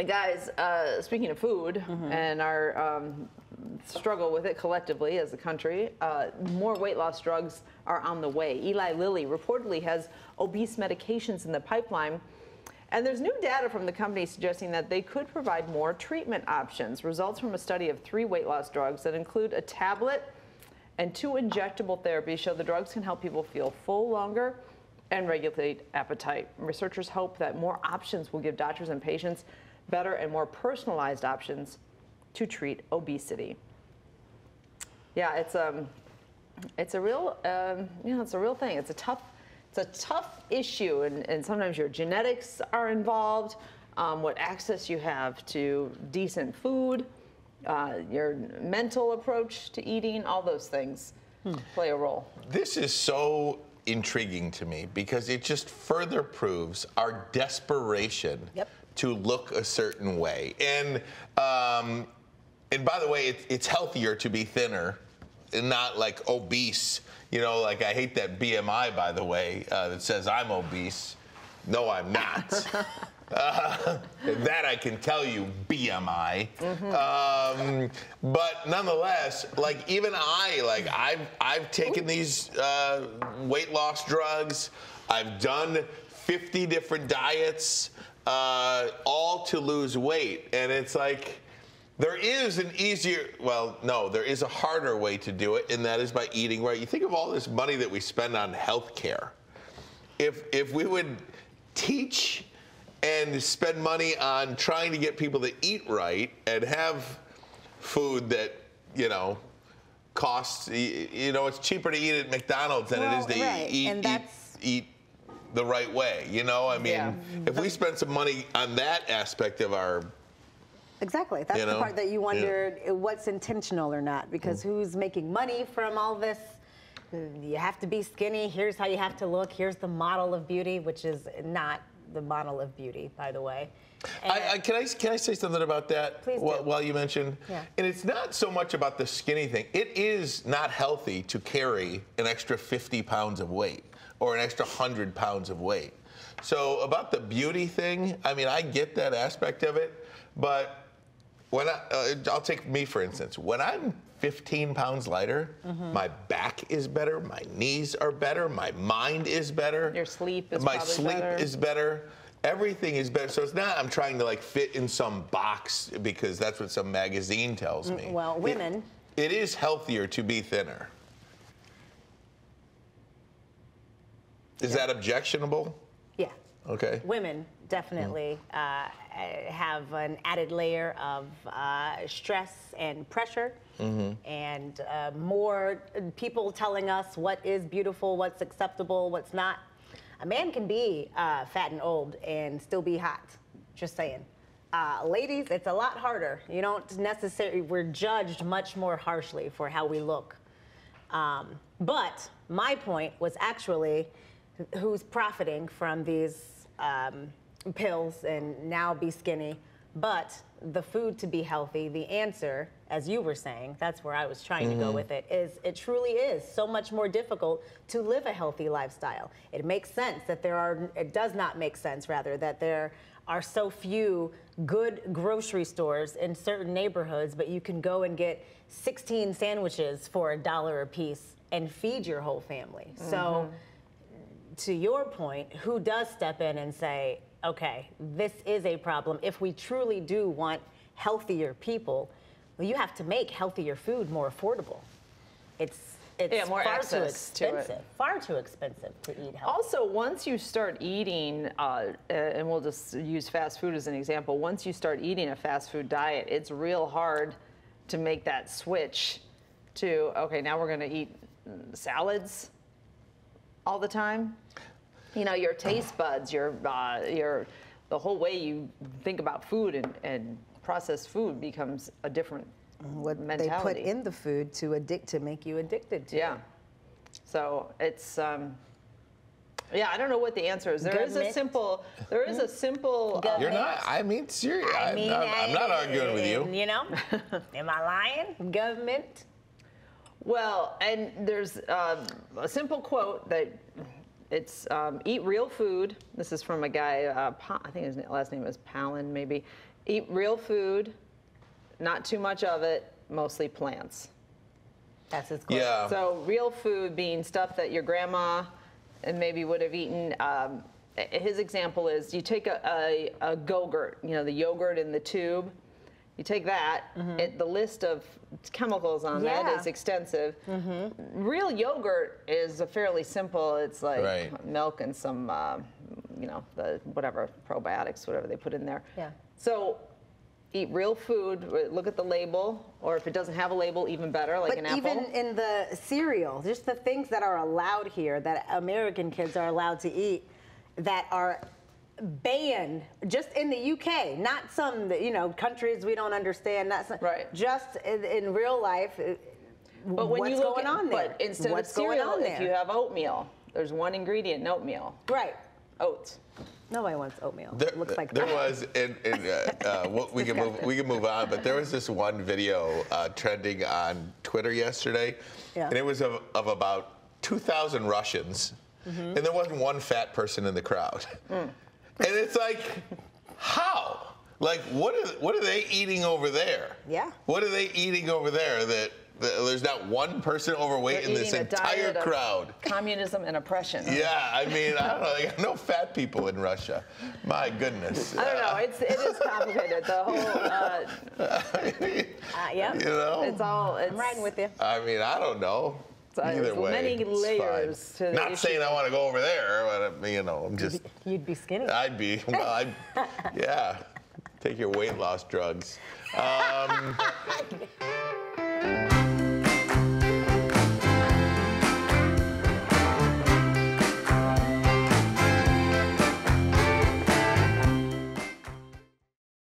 Guys, speaking of food and our struggle with it collectively as a country, more weight loss drugs are on the way. Eli Lilly reportedly has obese medications in the pipeline. And there's new data from the company suggesting that they could provide more treatment options. Results from a study of 3 weight loss drugs that include a tablet and 2 injectable therapies show the drugs can help people feel full longer and regulate appetite. Researchers hope that more options will give doctors and patients better and more personalized options to treat obesity. Yeah, it's a real it's a real thing. It's a tough issue, and sometimes your genetics are involved, what access you have to decent food, your mental approach to eating, all those things play a role. This is so intriguing to me because it just further proves our desperation to look a certain way. And by the way, it's healthier to be thinner and not like obese. You know, like I hate that BMI, by the way, that says I'm obese. No, I'm not. That I can tell you, BMI. But nonetheless, like even I've taken these weight loss drugs. I've done 50 different diets, all to lose weight, and it's like. There is an easier, well, no, there is a harder way to do it, and that is by eating right. You think of all this money that we spend on health care. If we would teach and spend money on trying to get people to eat right and have food that, you know, costs, you know, it's cheaper to eat at McDonald's than it is to eat the right way. You know, I mean, if we spend some money on that aspect of our Exactly. That's the part that you wonder what's intentional or not, because who's making money from all this? You have to be skinny. Here's how you have to look. Here's the model of beauty, which is not the model of beauty, by the way. Can I say something about that? Please do. While you mentioned, and it's not so much about the skinny thing. It is not healthy to carry an extra 50 pounds of weight or an extra 100 pounds of weight. So about the beauty thing, I mean, I get that aspect of it, but when I'll take me for instance. When I'm 15 pounds lighter, my back is better, my knees are better, my mind is better. Your sleep is my sleep is better. Everything is better. So it's not I'm trying to like fit in some box because that's what some magazine tells me. Well, women. It is healthier to be thinner. Is that objectionable? Yeah. Okay. Women definitely have an added layer of stress and pressure, and more people telling us what is beautiful, what's acceptable, what's not. A man can be fat and old and still be hot, just saying. Ladies, it's a lot harder. You don't necessarily, we're judged much more harshly for how we look. But my point was actually who's profiting from these pills and now be skinny, but the food to be healthy, the answer, as you were saying, that's where I was trying to go with it, is it truly is so much more difficult to live a healthy lifestyle. It makes sense that it does not make sense rather, that there are so few good grocery stores in certain neighborhoods, but you can go and get 16 sandwiches for $1 a piece and feed your whole family. So to your point, who does step in and say, okay, this is a problem. If we truly do want healthier people, well, you have to make healthier food more affordable. It's more far access too expensive, to it. Far too expensive to eat healthy. Also, once you start eating, and we'll just use fast food as an example, once you start eating a fast food diet, it's real hard to make that switch to, okay, now we're gonna eat salads all the time. You know, your taste buds, the whole way you think about food and processed food becomes a different mentality. They put in the food to make you addicted to. Yeah. So it's yeah, I don't know what the answer is. There is a simple. You're not. I mean, seriously. I'm not arguing with you. You know, am I lying? Government. Well, and there's a simple quote that It's eat real food. This is from a guy, I think his last name is Palin, maybe. Eat real food, not too much of it, mostly plants. That's his quote. Yeah. So real food being stuff that your grandma and maybe would have eaten. His example is you take a Go-Gurt, you know, the yogurt in the tube. You take that, the list of chemicals on that is extensive. Real yogurt is a fairly simple, it's like milk and some, you know, the whatever, probiotics, whatever they put in there. Yeah. So eat real food, look at the label, or if it doesn't have a label, even better, like an apple. But even in the cereal, just the things that are allowed here that American kids are allowed to eat that are banned just in the UK, not some, you know, countries we don't understand, not some, just in real life, but when what's you look going on there? But instead of cereal, if you have oatmeal, there's one ingredient in oatmeal. Right. Oats. Nobody wants oatmeal. Looks like there that. was we can move on, but there was this one video trending on Twitter yesterday, and it was of about 2,000 Russians, and there wasn't one fat person in the crowd. And it's like, how? Like, what are they eating over there? Yeah. What are they eating over there that there's not one person overweight in this entire crowd? Communism and oppression. Yeah, I mean, I don't know. They got no fat people in Russia. My goodness. I don't know. It is complicated. The whole. Yeah. You know. It's all. I'm riding with you. I mean, I don't know. Either way, many layers to the Not issue. saying I want to go over there, but you know, I'm just. You'd be skinny. I'd be. Well, yeah. Take your weight loss drugs.